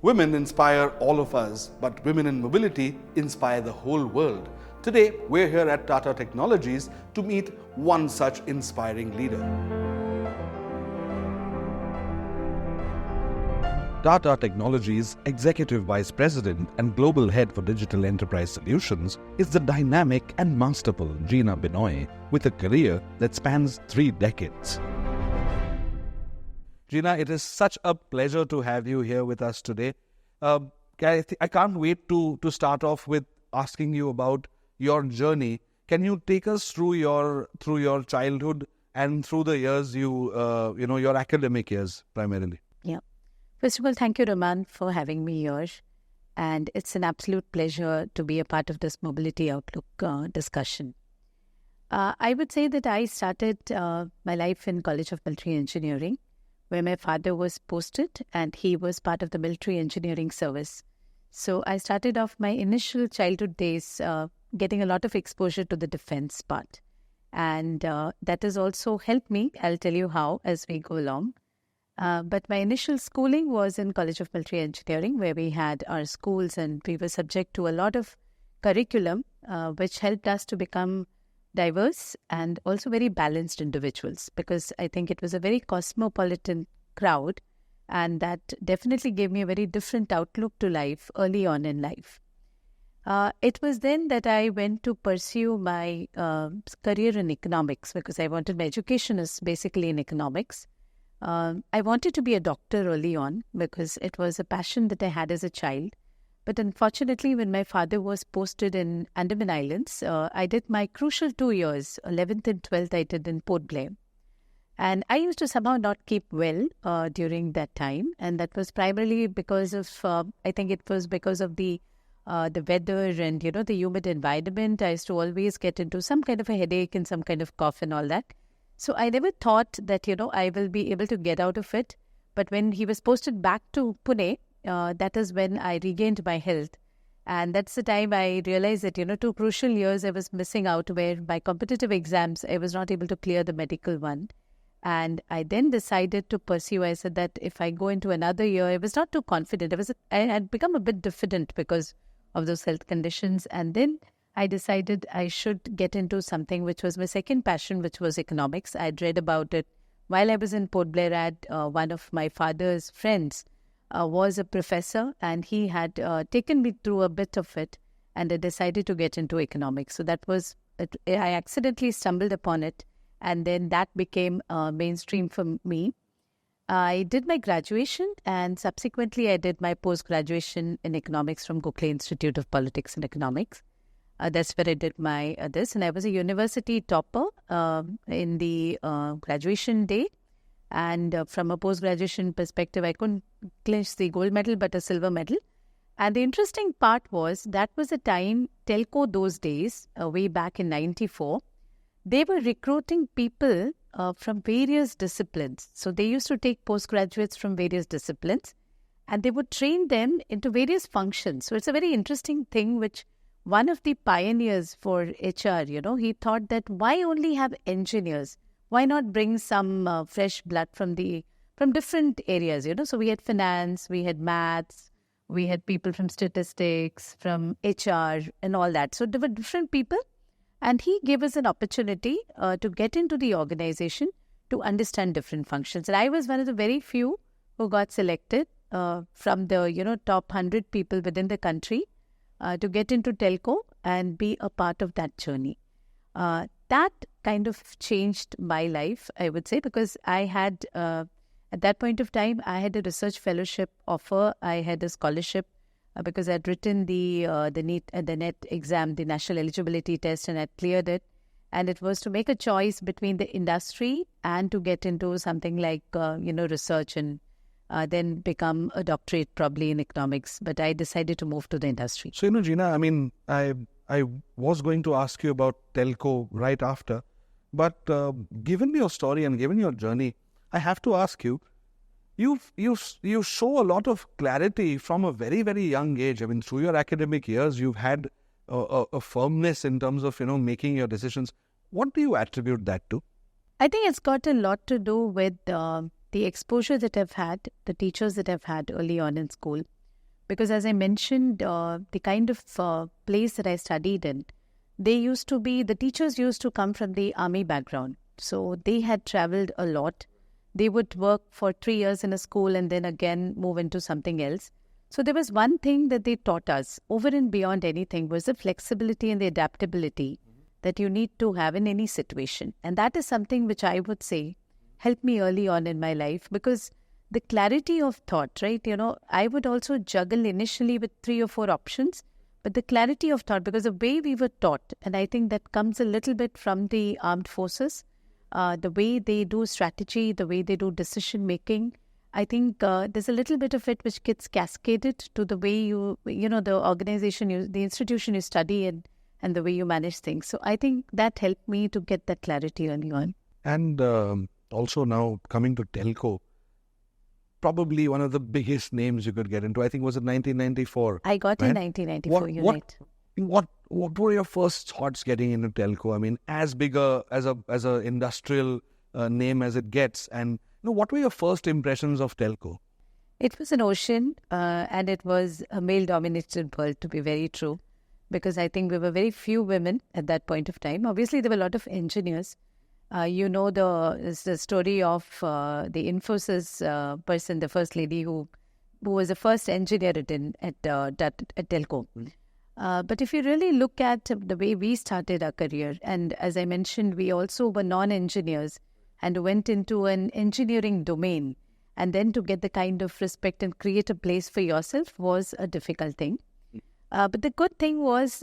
Women inspire all of us, but women in mobility inspire the whole world. Today, we're here at Tata Technologies to meet one such inspiring leader. Tata Technologies Executive Vice President and Global Head for Digital Enterprise Solutions is the dynamic and masterful Geena Binoy with a career that spans 3 decades. Geena, it is such a pleasure to have you here with us today. I can't wait to start off with asking you about your journey. Can you take us through your childhood and through the years your academic years primarily? Yeah. First of all, thank you, Raman, for having me here. And it's an absolute pleasure to be a part of this Mobility Outlook discussion. I would say that I started my life in College of Military Engineering, where my father was posted and he was part of the military engineering service. So I started off my initial childhood days getting a lot of exposure to the defense part. And that has also helped me, I'll tell you how, as we go along. But my initial schooling was in College of Military Engineering, where we had our schools and we were subject to a lot of curriculum, which helped us to become diverse and also very balanced individuals, because I think it was a very cosmopolitan crowd, and that definitely gave me a very different outlook to life early on in life. It was then that I went to pursue my career in economics, because I wanted my education is basically in economics. I wanted to be a doctor early on because it was a passion that I had as a child. But unfortunately, when my father was posted in Andaman Islands, I did my crucial 2 years, 11th and 12th, I did in Port Blair. And I used to somehow not keep well during that time. And that was primarily because of, I think it was because of the weather and, the humid environment. I used to always get into some kind of a headache and some kind of cough and all that. So I never thought that, I will be able to get out of it. But when he was posted back to Pune, that is when I regained my health. And that's the time I realized that, 2 crucial years I was missing out, where my competitive exams, I was not able to clear the medical one. And I then decided to pursue. I said that if I go into another year, I was not too confident. I had become a bit diffident because of those health conditions. And then I decided I should get into something which was my second passion, which was economics. I'd read about it while I was in Port Blair. At one of my father's friends was a professor, and he had taken me through a bit of it, and I decided to get into economics. So that was, I accidentally stumbled upon it, and then that became mainstream for me. I did my graduation, and subsequently I did my post-graduation in economics from Gokhale Institute of Politics and Economics. That's where I did my this, and I was a university topper in the graduation day. And from a post-graduation perspective, I couldn't clinch the gold medal, but a silver medal. And the interesting part was that was the time Telco those days, way back in 94, they were recruiting people from various disciplines. So they used to take postgraduates from various disciplines, and they would train them into various functions. So it's a very interesting thing, which one of the pioneers for HR, he thought that why only have engineers? Why not bring some fresh blood from different areas, So we had finance, we had maths, we had people from statistics, from HR and all that. So there were different people, and he gave us an opportunity to get into the organization to understand different functions. And I was one of the very few who got selected from the, top 100 people within the country to get into Telco and be a part of that journey. That kind of changed my life, I would say, because I had, at that point of time, I had a research fellowship offer. I had a scholarship because I had written the NET exam, the National Eligibility Test, and I cleared it. And it was to make a choice between the industry and to get into something like, research and then become a doctorate probably in economics. But I decided to move to the industry. So, Geena, I mean, I was going to ask you about Telco right after, but given your story and given your journey, I have to ask you, you show a lot of clarity from a very, very young age. I mean, through your academic years, you've had a firmness in terms of, making your decisions. What do you attribute that to? I think it's got a lot to do with the exposure that I've had, the teachers that I've had early on in school. Because as I mentioned, the kind of place that I studied in, the teachers used to come from the army background. So they had traveled a lot. They would work for 3 years in a school and then again move into something else. So there was one thing that they taught us over and beyond anything was the flexibility and the adaptability that you need to have in any situation. And that is something which I would say helped me early on in my life, because the clarity of thought, right? I would also juggle initially with 3 or 4 options, but the clarity of thought, because the way we were taught, and I think that comes a little bit from the armed forces, the way they do strategy, the way they do decision making, I think there's a little bit of it which gets cascaded to the way the organization, the institution you study in, and the way you manage things. So I think that helped me to get that clarity early on. And also now coming to Telco, probably one of the biggest names you could get into. I think was it 1994? I got in 1994. You're right. What were your first thoughts getting into Telco? I mean, as big as a industrial name as it gets, and what were your first impressions of Telco? It was an ocean, and it was a male-dominated world, to be very true, because I think we were very few women at that point of time. Obviously, there were a lot of engineers. The story of the Infosys person, the first lady who was the first engineer at Telco. But if you really look at the way we started our career, and as I mentioned, we also were non-engineers and went into an engineering domain, and then to get the kind of respect and create a place for yourself was a difficult thing. But the good thing was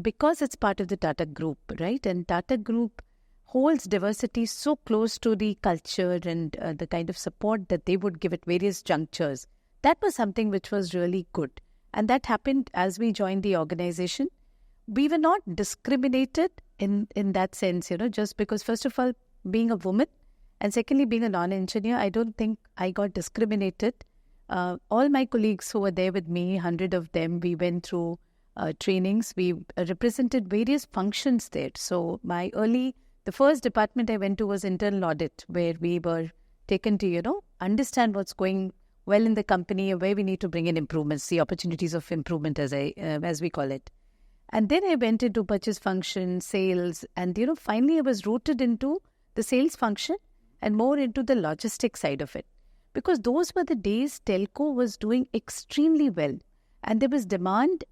because it's part of the Tata Group, right? And Tata Group holds diversity so close to the culture and the kind of support that they would give at various junctures. That was something which was really good. And that happened as we joined the organization. We were not discriminated in that sense, just because, first of all, being a woman, and secondly, being a non-engineer, I don't think I got discriminated. All my colleagues who were there with me, 100 of them, we went through trainings. We represented various functions there. So the first department I went to was internal audit, where we were taken to, understand what's going well in the company and where we need to bring in improvements, the opportunities of improvement as we call it. And then I went into purchase function, sales, and, finally I was rooted into the sales function and more into the logistics side of it. Because those were the days Telco was doing extremely well. And there was demand.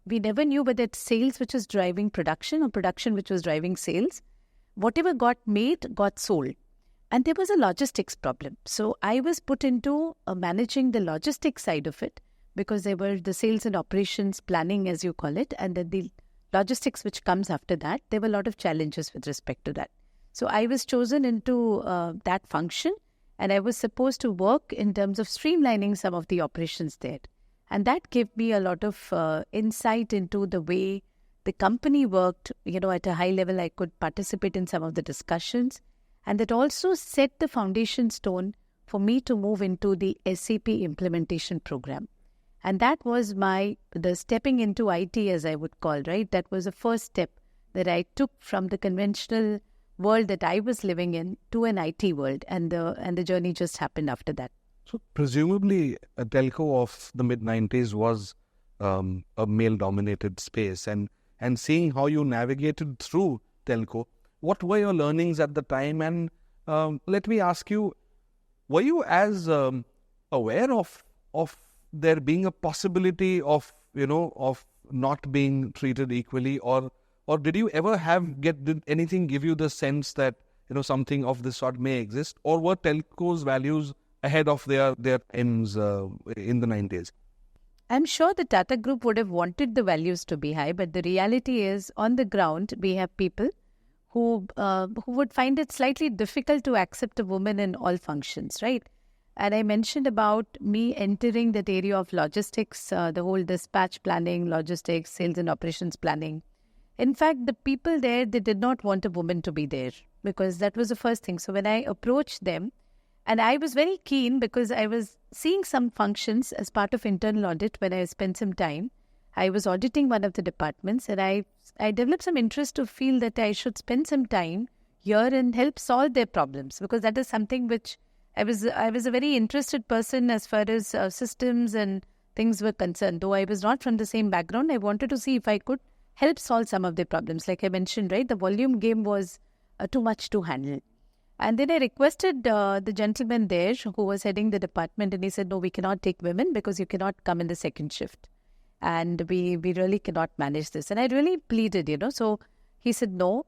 We never knew whether it's sales which was driving production or production which was driving sales. Whatever got made got sold. And there was a logistics problem. So I was put into managing the logistics side of it, because there were the sales and operations planning, as you call it, and then the logistics which comes after that. There were a lot of challenges with respect to that. So I was chosen into that function, and I was supposed to work in terms of streamlining some of the operations there. And that gave me a lot of insight into the way the company worked. At a high level, I could participate in some of the discussions. And that also set the foundation stone for me to move into the SAP implementation program. And that was the stepping into IT, as I would call, right? That was the first step that I took from the conventional world that I was living in to an IT world. And the journey just happened after that. So presumably a telco of the mid-90s was a male-dominated space. And seeing how you navigated through telco, what were your learnings at the time? And let me ask you, were you as aware of there being a possibility of not being treated equally, or did you ever did anything give you the sense that something of this sort may exist, or were telco's values ahead of their aims in the 90s? I'm sure the Tata Group would have wanted the values to be high, but the reality is, on the ground, we have people who would find it slightly difficult to accept a woman in all functions, right? And I mentioned about me entering that area of logistics, the whole dispatch planning, logistics, sales and operations planning. In fact, the people there, they did not want a woman to be there, because that was the first thing. So when I approached them, and I was very keen because I was seeing some functions as part of internal audit when I spent some time. I was auditing one of the departments, and I developed some interest to feel that I should spend some time here and help solve their problems, because that is something which I was a very interested person as far as systems and things were concerned. Though I was not from the same background, I wanted to see if I could help solve some of the problems. Like I mentioned, right, the volume game was too much to handle. And then I requested the gentleman there who was heading the department, and he said, no, we cannot take women because you cannot come in the second shift. And we really cannot manage this. And I really pleaded, So he said, no,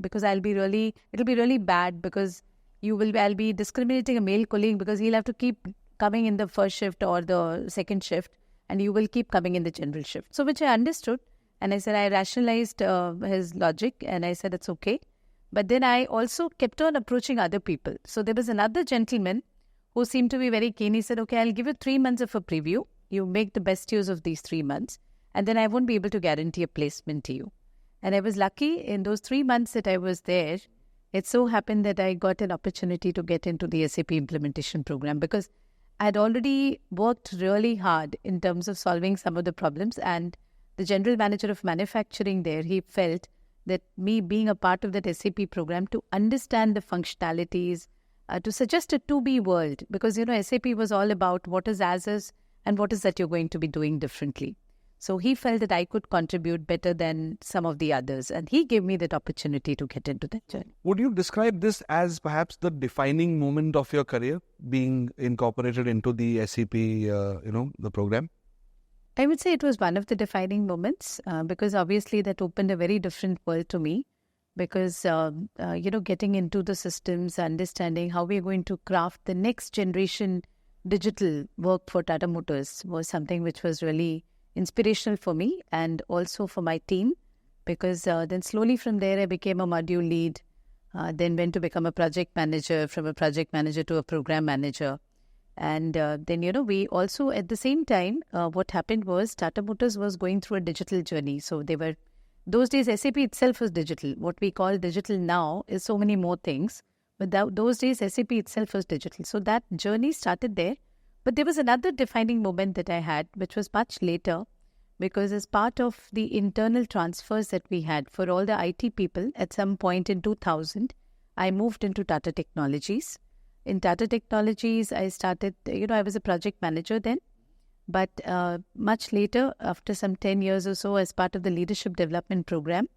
because it'll be really bad because I'll be discriminating a male colleague because he'll have to keep coming in the first shift or the second shift, and you will keep coming in the general shift. So which I understood. And I said, I rationalized his logic, and I said, it's okay. But then I also kept on approaching other people. So there was another gentleman who seemed to be very keen. He said, okay, I'll give you 3 months of a preview. You make the best use of these 3 months, and then I won't be able to guarantee a placement to you. And I was lucky in those 3 months that I was there. It so happened that I got an opportunity to get into the SAP implementation program because I had already worked really hard in terms of solving some of the problems. And the general manager of manufacturing there, he felt that me being a part of that SAP program to understand the functionalities, to suggest a to-be world, because, SAP was all about what is as is and what is that you're going to be doing differently. So he felt that I could contribute better than some of the others, and he gave me that opportunity to get into that journey. Would you describe this as perhaps the defining moment of your career, being incorporated into the SAP, the program? I would say it was one of the defining moments because obviously that opened a very different world to me because, getting into the systems, understanding how we're going to craft the next generation digital work for Tata Motors was something which was really inspirational for me and also for my team because then slowly from there I became a module lead, then went to become a project manager, from a project manager to a program manager. And then, we also at the same time, what happened was Tata Motors was going through a digital journey. So those days SAP itself was digital. What we call digital now is so many more things. But those days SAP itself was digital. So that journey started there. But there was another defining moment that I had, which was much later, because as part of the internal transfers that we had for all the IT people, at some point in 2000, I moved into Tata Technologies. In Tata Technologies, I started, I was a project manager then. But much later, after some 10 years or so, as part of the leadership development program,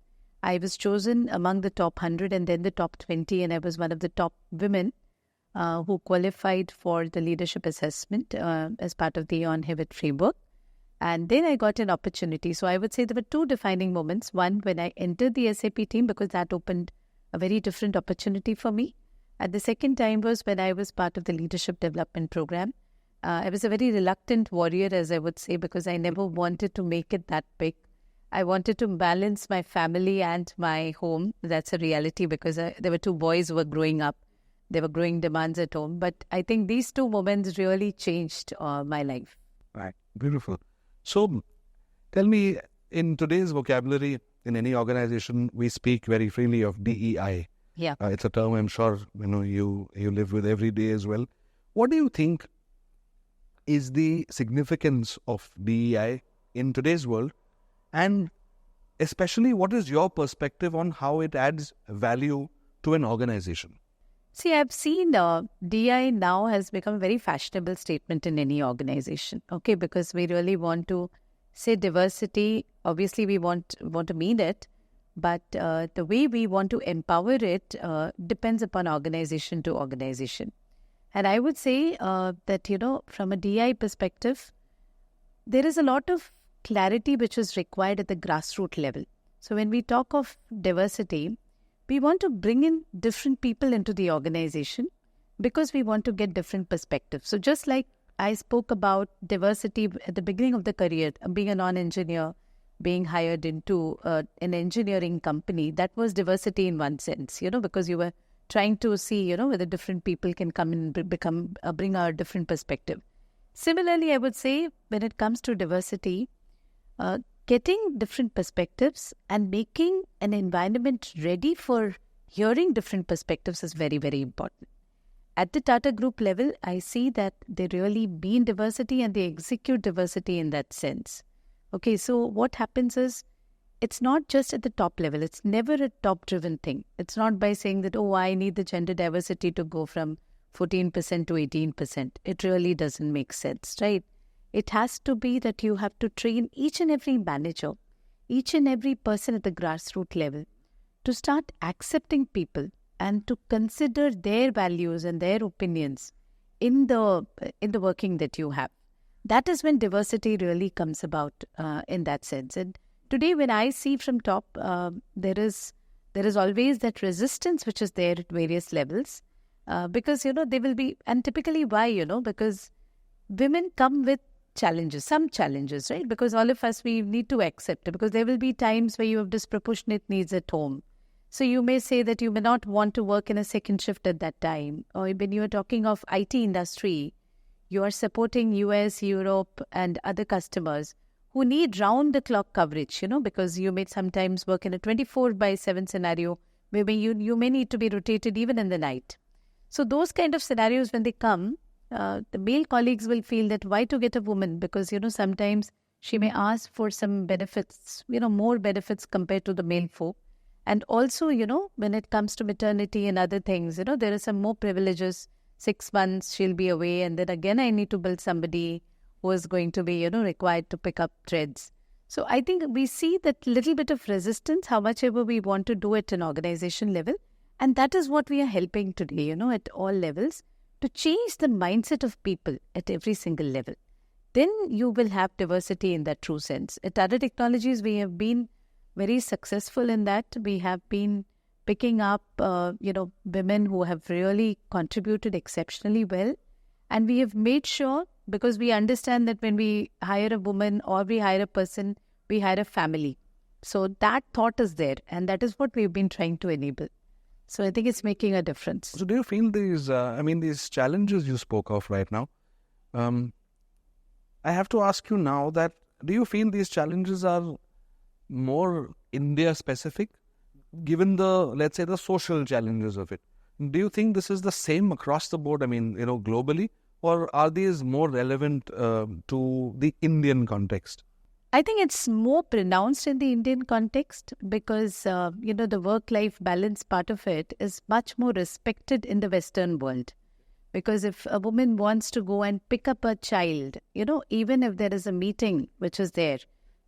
I was chosen among the top 100 and then the top 20. And I was one of the top women who qualified for the leadership assessment as part of the on-Hewitt framework. And then I got an opportunity. So I would say there were two defining moments. One, when I entered the SAP team, because that opened a very different opportunity for me. And the second time was when I was part of the leadership development program. I was a very reluctant warrior, as I would say, because I never wanted to make it that big. I wanted to balance my family and my home. That's a reality because there were 2 boys who were growing up. There were growing demands at home. But I think these 2 moments really changed my life. Right. Beautiful. So tell me, in today's vocabulary, in any organization, we speak very freely of DEI. Yeah. It's a term I'm sure you live with every day as well. What do you think is the significance of DEI in today's world? And especially, what is your perspective on how it adds value to an organization? See, I've seen DI now has become a very fashionable statement in any organization, okay, because we really want to say diversity. Obviously, we want to mean it, but the way we want to empower it depends upon organization to organization. And I would say that, from a DI perspective, there is a lot of clarity which is required at the grassroots level. So when we talk of diversity, we want to bring in different people into the organization because we want to get different perspectives. So just like I spoke about diversity at the beginning of the career, being a non-engineer, being hired into an engineering company, that was diversity in one sense, because you were trying to see, whether different people can come in and bring a different perspective. Similarly, I would say when it comes to diversity, getting different perspectives and making an environment ready for hearing different perspectives is very, very important. At the Tata Group level, I see that they really mean diversity and they execute diversity in that sense. Okay, so what happens is, it's not just at the top level. It's never a top-driven thing. It's not by saying that, I need the gender diversity to go from 14% to 18%. It really doesn't make sense, right? It has to be that you have to train each and every manager, each and every person at the grassroots level to start accepting people and to consider their values and their opinions in the working that you have. That is when diversity really comes about in that sense. And today, when I see from top, there is always that resistance which is there at various levels, because they will be, and typically why, because women come with challenges, some challenges, right? Because all of us, we need to accept it, because there will be times where you have disproportionate needs at home. So you may say that you may not want to work in a second shift at that time. Or when you are talking of IT industry, you are supporting US, Europe and other customers who need round-the-clock coverage, because you may sometimes work in a 24/7 scenario. Maybe you may need to be rotated even in the night. So those kind of scenarios, when they come, the male colleagues will feel that why to get a woman? Because, sometimes she may ask for some benefits, more benefits compared to the male folk. And also, when it comes to maternity and other things, there are some more privileges. 6 months she'll be away, and then again I need to build somebody who is going to be, required to pick up threads. So I think we see that little bit of resistance, how much ever we want to do at an organization level. And that is what we are helping today, at all levels, to change the mindset of people at every single level. Then you will have diversity in that true sense. At Tata Technologies, we have been very successful in that. We have been picking up, women who have really contributed exceptionally well. And we have made sure, because we understand that when we hire a woman or we hire a person, we hire a family. So that thought is there. And that is what we've been trying to enable. So I think it's making a difference. So do you feel these challenges you spoke of right now, I have to ask you now that, do you feel these challenges are more India-specific, given let's say, the social challenges of it? Do you think this is the same across the board, globally, or are these more relevant to the Indian context? I think it's more pronounced in the Indian context because, the work-life balance part of it is much more respected in the Western world. Because if a woman wants to go and pick up a child, even if there is a meeting which is there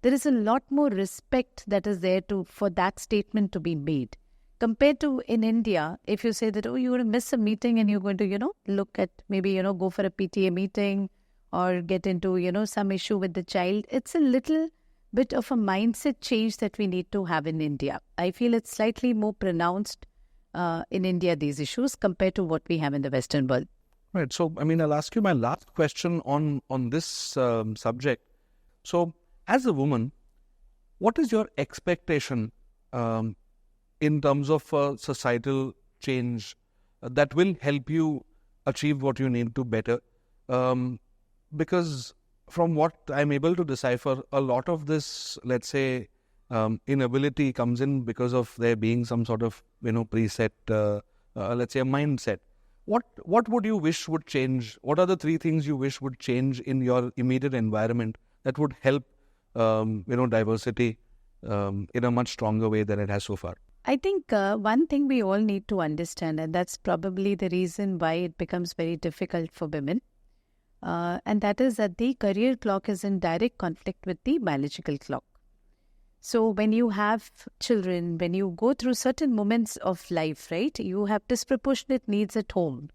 is a lot more respect that is there for that statement to be made. Compared to in India, if you say that, you're going to miss a meeting and you're going to, look at maybe, go for a PTA meeting or get into, some issue with the child, it's a little bit of a mindset change that we need to have in India. I feel it's slightly more pronounced in India, these issues, compared to what we have in the Western world. Right. So, I'll ask you my last question on this subject. So, as a woman, what is your expectation in terms of societal change that will help you achieve what you need to better? Because from what I'm able to decipher, a lot of this, let's say, inability comes in because of there being some sort of, preset, let's say, a mindset. What would you wish would change? What are the 3 things you wish would change in your immediate environment that would help, diversity in a much stronger way than it has so far? I think one thing we all need to understand, and that's probably the reason why it becomes very difficult for women, and that is that the career clock is in direct conflict with the biological clock. So when you have children, when you go through certain moments of life, right, you have disproportionate needs at home.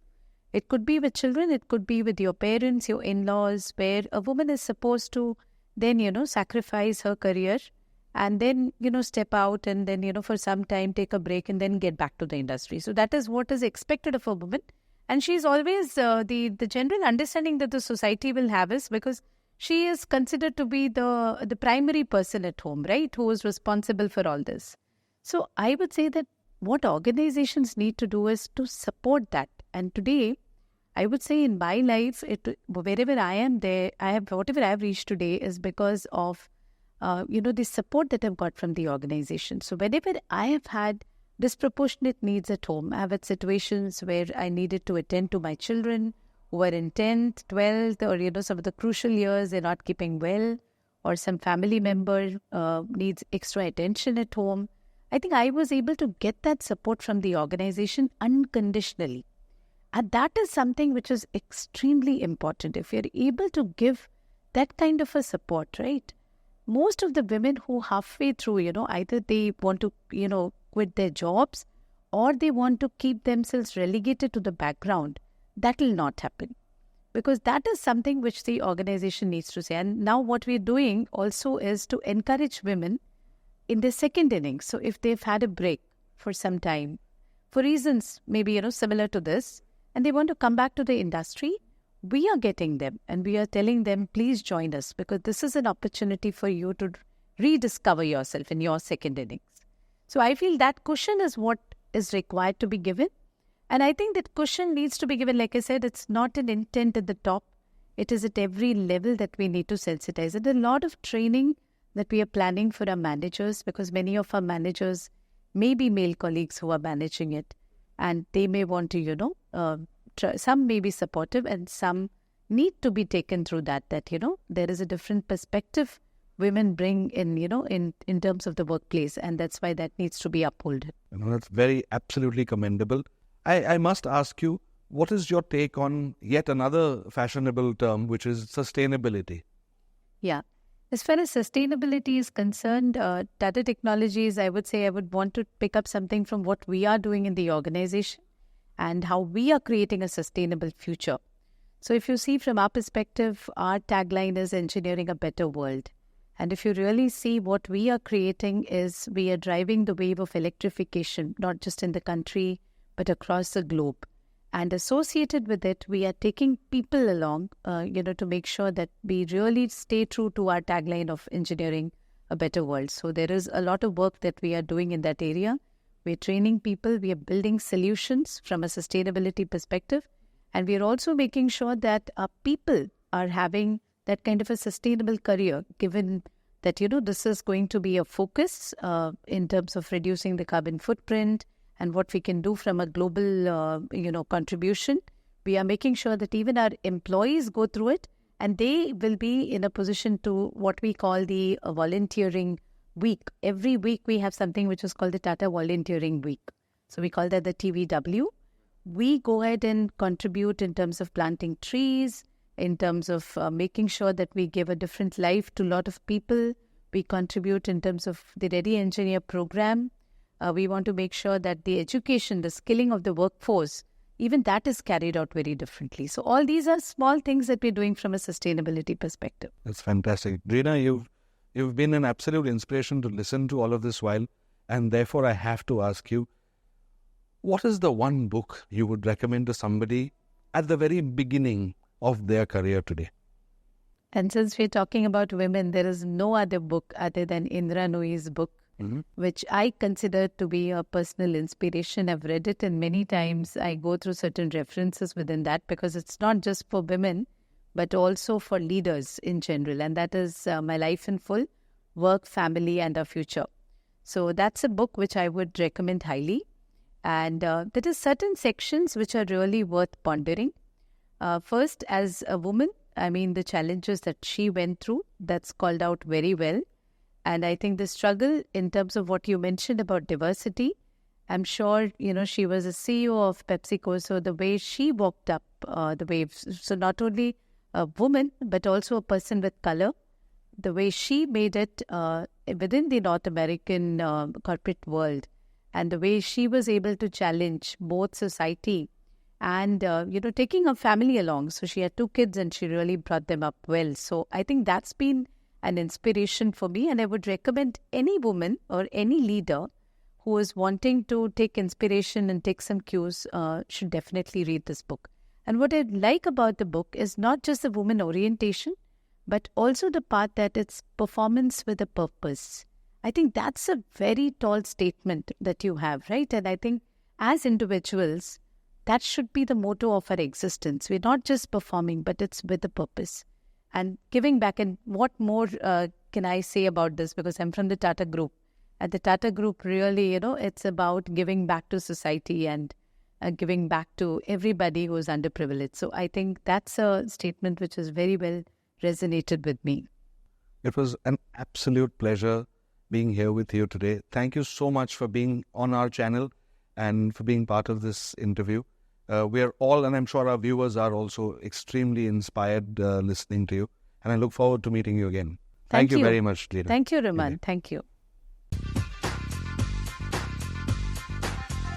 It could be with children, it could be with your parents, your in-laws, where a woman is supposed to then, sacrifice her career and then, step out and then, for some time take a break and then get back to the industry. So that is what is expected of a woman. And she's always, the general understanding that the society will have is because she is considered to be the primary person at home, right, who is responsible for all this. So I would say that what organizations need to do is to support that. And today, I would say in my life, wherever I am there, whatever I have reached today is because of, the support that I've got from the organization. So whenever I have had disproportionate needs at home, I have had situations where I needed to attend to my children who were in 10th, 12th, or, some of the crucial years, they're not keeping well, or some family member needs extra attention at home. I think I was able to get that support from the organization unconditionally. And that is something which is extremely important. If you're able to give that kind of a support, right? Most of the women who halfway through, either they want to, quit their jobs or they want to keep themselves relegated to the background, that will not happen. Because that is something which the organization needs to say. And now what we're doing also is to encourage women in the second innings. So if they've had a break for some time, for reasons maybe, similar to this, and they want to come back to the industry, we are getting them and we are telling them, please join us, because this is an opportunity for you to rediscover yourself in your second innings. So I feel that cushion is what is required to be given. And I think that cushion needs to be given, like I said, it's not an intent at the top. It is at every level that we need to sensitize. And a lot of training that we are planning for our managers, because many of our managers may be male colleagues who are managing it. And they may want to, some may be supportive and some need to be taken through that, there is a different perspective women bring in, in terms of the workplace. And that's why that needs to be upheld. That's very absolutely commendable. I must ask you, what is your take on yet another fashionable term, which is sustainability? Yeah. As far as sustainability is concerned, Tata Technologies, I would say I would want to pick up something from what we are doing in the organization and how we are creating a sustainable future. So if you see from our perspective, our tagline is engineering a better world. And if you really see what we are creating is we are driving the wave of electrification, not just in the country, but across the globe. And associated with it, we are taking people along, to make sure that we really stay true to our tagline of engineering a better world. So there is a lot of work that we are doing in that area. We're training people, we are building solutions from a sustainability perspective, and we are also making sure that our people are having that kind of a sustainable career, given that, this is going to be a focus in terms of reducing the carbon footprint, and what we can do from a global, contribution. We are making sure that even our employees go through it, and they will be in a position to what we call the volunteering week. Every week we have something which is called the Tata Volunteering Week. So we call that the TVW. We go ahead and contribute in terms of planting trees, in terms of making sure that we give a different life to a lot of people. We contribute in terms of the Ready Engineer program. We want to make sure that the education, the skilling of the workforce, even that is carried out very differently. So all these are small things that we're doing from a sustainability perspective. That's fantastic. Geena, you've been an absolute inspiration to listen to all of this while, and therefore I have to ask you, what is the one book you would recommend to somebody at the very beginning of their career today? And since we're talking about women, there is no other book other than Indra Nooyi's book, which I consider to be a personal inspiration. I've read it, and many times I go through certain references within that, because it's not just for women, but also for leaders in general. And that is My Life in Full, Work, Family, and Our Future. So that's a book which I would recommend highly. And there are certain sections which are really worth pondering. First, as a woman, the challenges that she went through, that's called out very well. And I think the struggle in terms of what you mentioned about diversity, I'm sure, she was a CEO of PepsiCo. So the way she walked up the waves, so not only a woman, but also a person with color, the way she made it within the North American corporate world, and the way she was able to challenge both society and, taking her family along. So she had 2 kids and she really brought them up well. So I think that's been an inspiration for me, and I would recommend any woman or any leader who is wanting to take inspiration and take some cues should definitely read this book. And what I like about the book is not just the woman orientation, but also the part that it's performance with a purpose. I think that's a very tall statement that you have, right? And I think as individuals, that should be the motto of our existence. We're not just performing, but it's with a purpose. And giving back. And what more can I say about this? Because I'm from the Tata Group. At the Tata Group, really, it's about giving back to society and giving back to everybody who is underprivileged. So I think that's a statement which has very well resonated with me. It was an absolute pleasure being here with you today. Thank you so much for being on our channel and for being part of this interview. We are all, and I'm sure our viewers are also extremely inspired listening to you. and I look forward to meeting you again. Thank you very much, Geena. Thank you, Raman. Okay. Thank you.